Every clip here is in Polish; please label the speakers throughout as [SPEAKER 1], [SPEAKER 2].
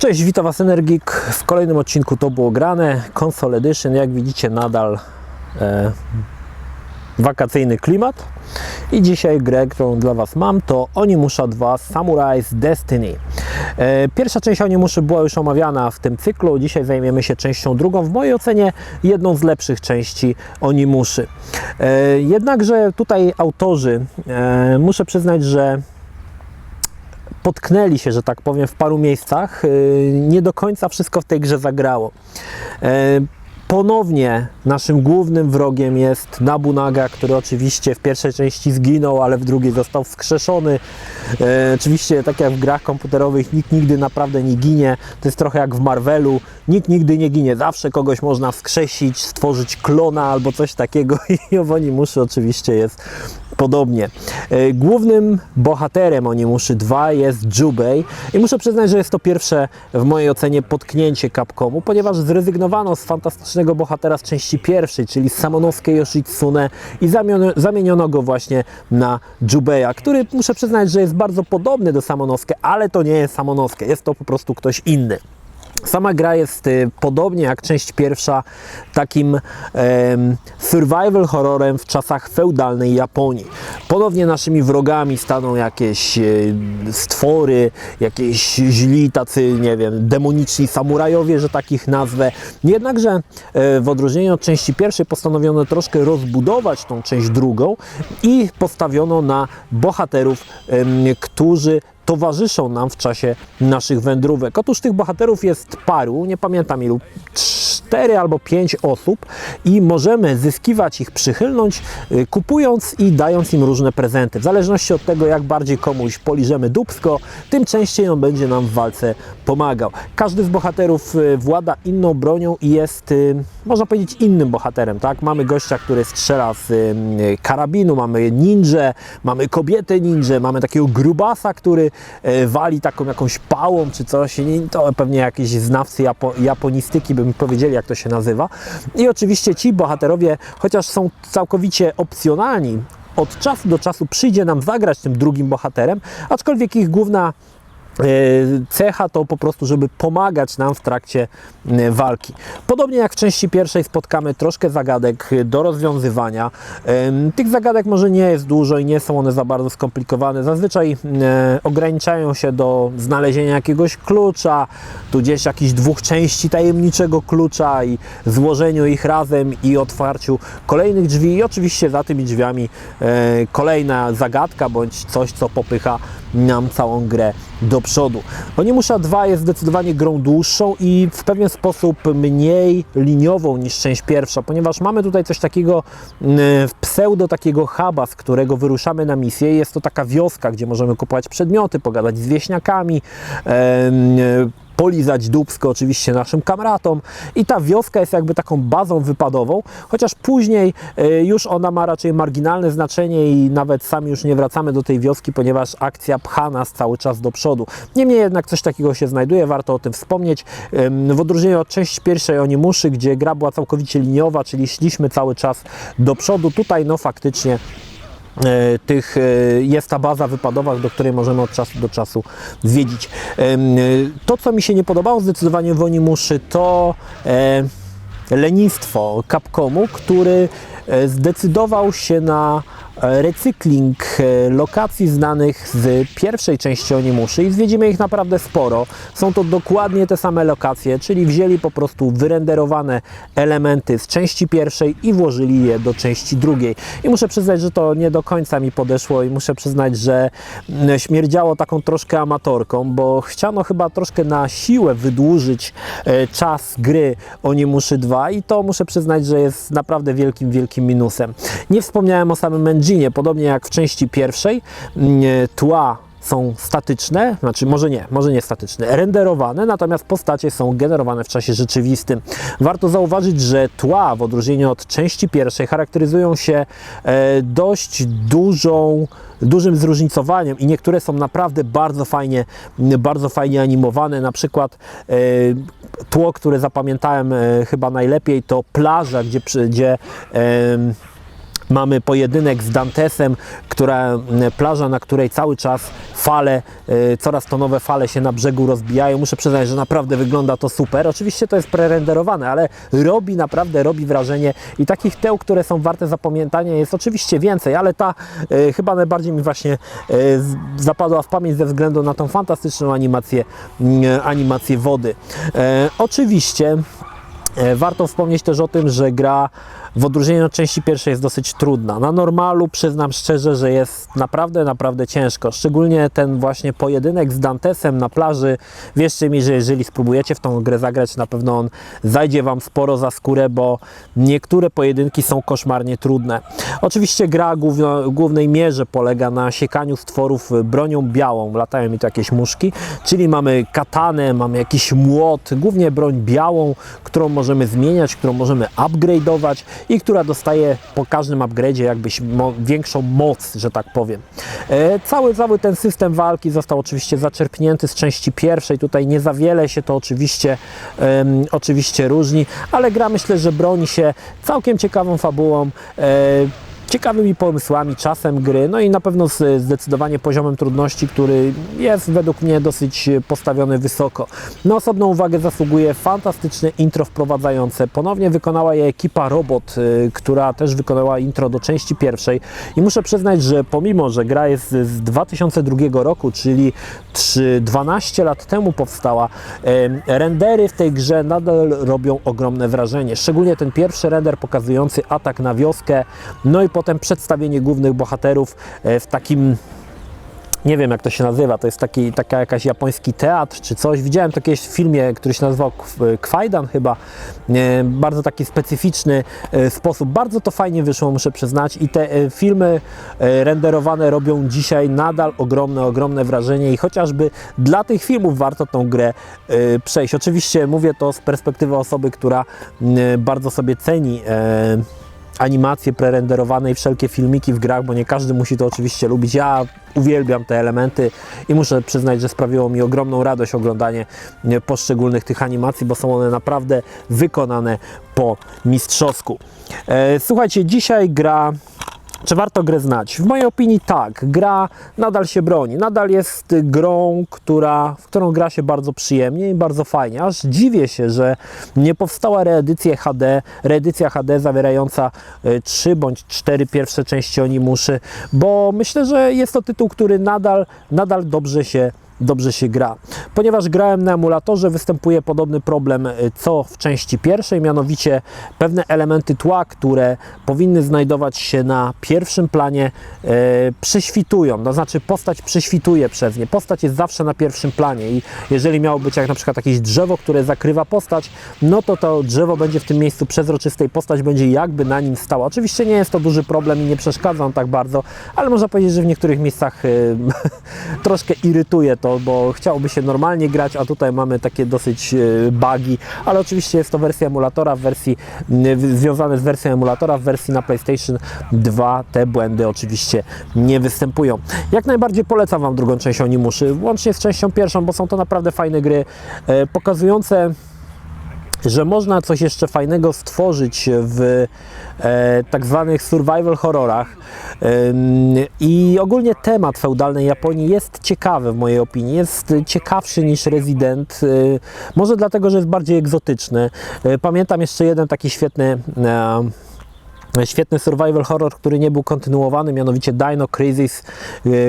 [SPEAKER 1] Cześć, witam Was Energik w kolejnym odcinku To Było Grane, Console Edition. Jak widzicie, nadal wakacyjny klimat. I dzisiaj grę, którą dla Was mam, to Onimusha 2 Samurai's Destiny. Pierwsza część Onimuszy była już omawiana w tym cyklu. Dzisiaj zajmiemy się częścią drugą. W mojej ocenie jedną z lepszych części Onimuszy. Jednakże tutaj autorzy, muszę przyznać, że potknęli się, że tak powiem, w paru miejscach. Nie do końca wszystko w tej grze zagrało. Ponownie naszym głównym wrogiem jest Nabunaga, który oczywiście w pierwszej części zginął, ale w drugiej został wskrzeszony. Oczywiście, tak jak w grach komputerowych, nikt nigdy naprawdę nie ginie. To jest trochę jak w Marvelu. Nikt nigdy nie ginie. Zawsze kogoś można wskrzesić, stworzyć klona albo coś takiego. I w Onimuszy oczywiście jest podobnie. Głównym bohaterem Onimuszy 2 jest Jubei i muszę przyznać, że jest to pierwsze w mojej ocenie potknięcie Capcomu, ponieważ zrezygnowano z fantastycznego bohatera z części pierwszej, czyli Samonosuke Yoshitsune, i zamieniono go właśnie na Jubeia, który muszę przyznać, że jest bardzo podobny do Samonosuke, ale to nie jest Samonosuke, jest to po prostu ktoś inny. Sama gra jest podobnie jak część pierwsza takim survival horrorem w czasach feudalnej Japonii. Ponownie naszymi wrogami staną jakieś stwory, jakieś źli, tacy, nie wiem, demoniczni samurajowie, że takich nazwę. Jednakże w odróżnieniu od części pierwszej postanowiono troszkę rozbudować tą część drugą i postawiono na bohaterów, którzy towarzyszą nam w czasie naszych wędrówek. Otóż tych bohaterów jest paru, nie pamiętam ilu, 4 albo 5 osób i możemy zyskiwać ich przychylność, kupując i dając im różne prezenty. W zależności od tego, jak bardziej komuś poliżemy dupsko, tym częściej on będzie nam w walce pomagał. Każdy z bohaterów włada inną bronią i jest, można powiedzieć, innym bohaterem. Tak? Mamy gościa, który strzela z karabinu, mamy ninję, mamy kobietę ninję, mamy takiego grubasa, który wali taką jakąś pałą czy coś. To pewnie jakieś znawcy japonistyki by mi powiedzieli, jak to się nazywa. I oczywiście ci bohaterowie, chociaż są całkowicie opcjonalni, od czasu do czasu przyjdzie nam zagrać tym drugim bohaterem, aczkolwiek ich główna cecha to po prostu, żeby pomagać nam w trakcie walki. Podobnie jak w części pierwszej spotkamy troszkę zagadek do rozwiązywania. Tych zagadek może nie jest dużo i nie są one za bardzo skomplikowane. Zazwyczaj ograniczają się do znalezienia jakiegoś klucza, tudzież jakichś 2 części tajemniczego klucza i złożeniu ich razem i otwarciu kolejnych drzwi i oczywiście za tymi drzwiami kolejna zagadka bądź coś, co popycha nam całą grę do przodu. Onimusha 2 jest zdecydowanie grą dłuższą i w pewien sposób mniej liniową niż część pierwsza, ponieważ mamy tutaj coś takiego, pseudo takiego huba, z którego wyruszamy na misję. Jest to taka wioska, gdzie możemy kupować przedmioty, pogadać z wieśniakami, polizać dupsko oczywiście naszym kamratom i ta wioska jest jakby taką bazą wypadową, chociaż później już ona ma raczej marginalne znaczenie i nawet sami już nie wracamy do tej wioski, ponieważ akcja pcha nas cały czas do przodu. Niemniej jednak coś takiego się znajduje, warto o tym wspomnieć. W odróżnieniu od części pierwszej Onimuszy, gdzie gra była całkowicie liniowa, czyli szliśmy cały czas do przodu, tutaj no faktycznie jest ta baza wypadowa, do której możemy od czasu do czasu zwiedzić. To, co mi się nie podobało zdecydowanie w Onimuszy, to lenistwo Capcomu, który zdecydował się na recykling lokacji znanych z pierwszej części Onimuszy i zwiedzimy ich naprawdę sporo. Są to dokładnie te same lokacje, czyli wzięli po prostu wyrenderowane elementy z części pierwszej i włożyli je do części drugiej. I muszę przyznać, że to nie do końca mi podeszło i muszę przyznać, że śmierdziało taką troszkę amatorką, bo chciano chyba troszkę na siłę wydłużyć czas gry Onimuszy 2 i to muszę przyznać, że jest naprawdę wielkim minusem. Nie wspomniałem o samym engine. Podobnie jak w części pierwszej, tła są statyczne, znaczy może nie statyczne, renderowane, natomiast postacie są generowane w czasie rzeczywistym. Warto zauważyć, że tła w odróżnieniu od części pierwszej charakteryzują się dość dużym zróżnicowaniem i niektóre są naprawdę bardzo fajnie animowane. Na przykład tło, które zapamiętałem chyba najlepiej, to plaża, gdzie Mamy pojedynek z Dantesem, plaża, na której cały czas fale, coraz to nowe fale się na brzegu rozbijają. Muszę przyznać, że naprawdę wygląda to super. Oczywiście to jest prerenderowane, ale naprawdę robi wrażenie i takich teł, które są warte zapamiętania, jest oczywiście więcej, ale ta chyba najbardziej mi właśnie zapadła w pamięć ze względu na tą fantastyczną animację wody. Oczywiście warto wspomnieć też o tym, że gra w odróżnieniu od części pierwszej jest dosyć trudna. Na normalu przyznam szczerze, że jest naprawdę ciężko. Szczególnie ten właśnie pojedynek z Dantesem na plaży. Wierzcie mi, że jeżeli spróbujecie w tą grę zagrać, na pewno on zajdzie Wam sporo za skórę, bo niektóre pojedynki są koszmarnie trudne. Oczywiście gra w głównej mierze polega na siekaniu stworów bronią białą. Latają mi tu jakieś muszki, czyli mamy katanę, mamy jakiś młot, głównie broń białą, którą możemy zmieniać, którą możemy upgrade'ować i która dostaje po każdym upgrade'zie jakbyś większą moc, że tak powiem. Cały ten system walki został oczywiście zaczerpnięty z części pierwszej. Tutaj nie za wiele się to oczywiście różni, ale gra myślę, że broni się całkiem ciekawą fabułą, ciekawymi pomysłami, czasem gry, no i na pewno zdecydowanie poziomem trudności, który jest według mnie dosyć postawiony wysoko. Na osobną uwagę zasługuje fantastyczne intro wprowadzające. Ponownie wykonała je ekipa Robot, która też wykonała intro do części pierwszej i muszę przyznać, że pomimo, że gra jest z 2002 roku, czyli 12 lat temu powstała, rendery w tej grze nadal robią ogromne wrażenie. Szczególnie ten pierwszy render pokazujący atak na wioskę, no i potem przedstawienie głównych bohaterów w takim, nie wiem jak to się nazywa, to jest taka jakaś japoński teatr czy coś. Widziałem to kiedyś w filmie, który się nazywał Kwajdan chyba. Bardzo taki specyficzny sposób. Bardzo to fajnie wyszło, muszę przyznać. I te filmy renderowane robią dzisiaj nadal ogromne wrażenie i chociażby dla tych filmów warto tą grę przejść. Oczywiście mówię to z perspektywy osoby, która bardzo sobie ceni animacje prerenderowane i wszelkie filmiki w grach, bo nie każdy musi to oczywiście lubić. Ja uwielbiam te elementy i muszę przyznać, że sprawiło mi ogromną radość oglądanie poszczególnych tych animacji, bo są one naprawdę wykonane po mistrzowsku. Słuchajcie, dzisiaj gra... Czy warto grę znać? W mojej opinii tak. Gra nadal się broni. Nadal jest grą, w którą gra się bardzo przyjemnie i bardzo fajnie. Aż dziwię się, że nie powstała reedycja HD zawierająca 3 bądź 4 pierwsze części Onimuszy, bo myślę, że jest to tytuł, który nadal dobrze się gra. Ponieważ grałem na emulatorze, występuje podobny problem co w części pierwszej, mianowicie pewne elementy tła, które powinny znajdować się na pierwszym planie, prześwitują, to znaczy postać prześwituje przez nie. Postać jest zawsze na pierwszym planie i jeżeli miało być jak na przykład jakieś drzewo, które zakrywa postać, no to drzewo będzie w tym miejscu przezroczyste i postać będzie jakby na nim stała. Oczywiście nie jest to duży problem i nie przeszkadza on tak bardzo, ale można powiedzieć, że w niektórych miejscach troszkę irytuje to, bo chciałoby się normalnie grać, a tutaj mamy takie dosyć bugi, ale oczywiście jest to wersja emulatora, związane z wersją emulatora, w wersji na PlayStation 2 te błędy oczywiście nie występują. Jak najbardziej polecam Wam drugą część Onimuszy, łącznie z częścią pierwszą, bo są to naprawdę fajne gry, pokazujące, że można coś jeszcze fajnego stworzyć w tak zwanych survival horrorach i ogólnie temat feudalnej Japonii jest ciekawy w mojej opinii, jest ciekawszy niż Resident, może dlatego, że jest bardziej egzotyczny. Pamiętam jeszcze jeden taki świetny survival horror, który nie był kontynuowany, mianowicie Dino Crisis,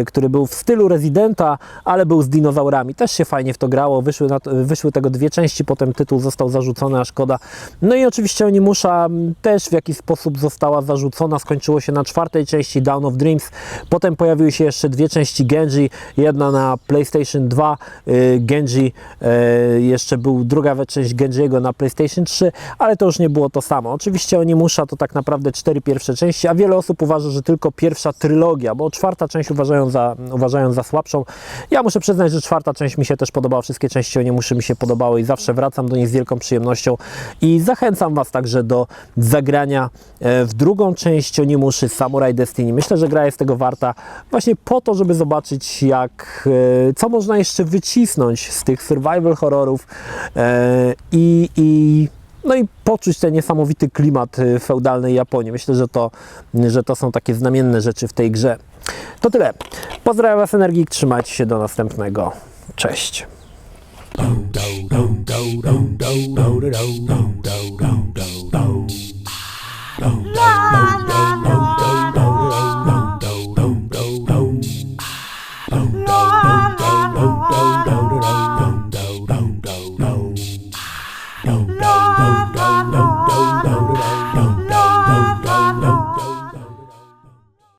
[SPEAKER 1] który był w stylu Residenta, ale był z dinozaurami. Też się fajnie w to grało, wyszły tego 2 części, potem tytuł został zarzucony, a szkoda. No i oczywiście Onimusza też w jakiś sposób została zarzucona, skończyło się na 4. części Dawn of Dreams, potem pojawiły się jeszcze 2 części Genji, jedna na PlayStation 2, Genji, jeszcze był druga część Genjiego na PlayStation 3, ale to już nie było to samo. Oczywiście Onimusza to tak naprawdę 4 pierwsze części, a wiele osób uważa, że tylko pierwsza trylogia, bo 4. część uważają za słabszą. Ja muszę przyznać, że 4. część mi się też podobała, wszystkie części Onimuszy mi się podobały i zawsze wracam do nich z wielką przyjemnością i zachęcam Was także do zagrania w drugą część Onimuszy Samurai Destiny. Myślę, że gra jest tego warta właśnie po to, żeby zobaczyć co można jeszcze wycisnąć z tych survival horrorów i no i poczuć ten niesamowity klimat feudalnej Japonii. Myślę, że to są takie znamienne rzeczy w tej grze. To tyle. Pozdrawiam Was, Energik, trzymajcie się, do następnego. Cześć.
[SPEAKER 2] Mama.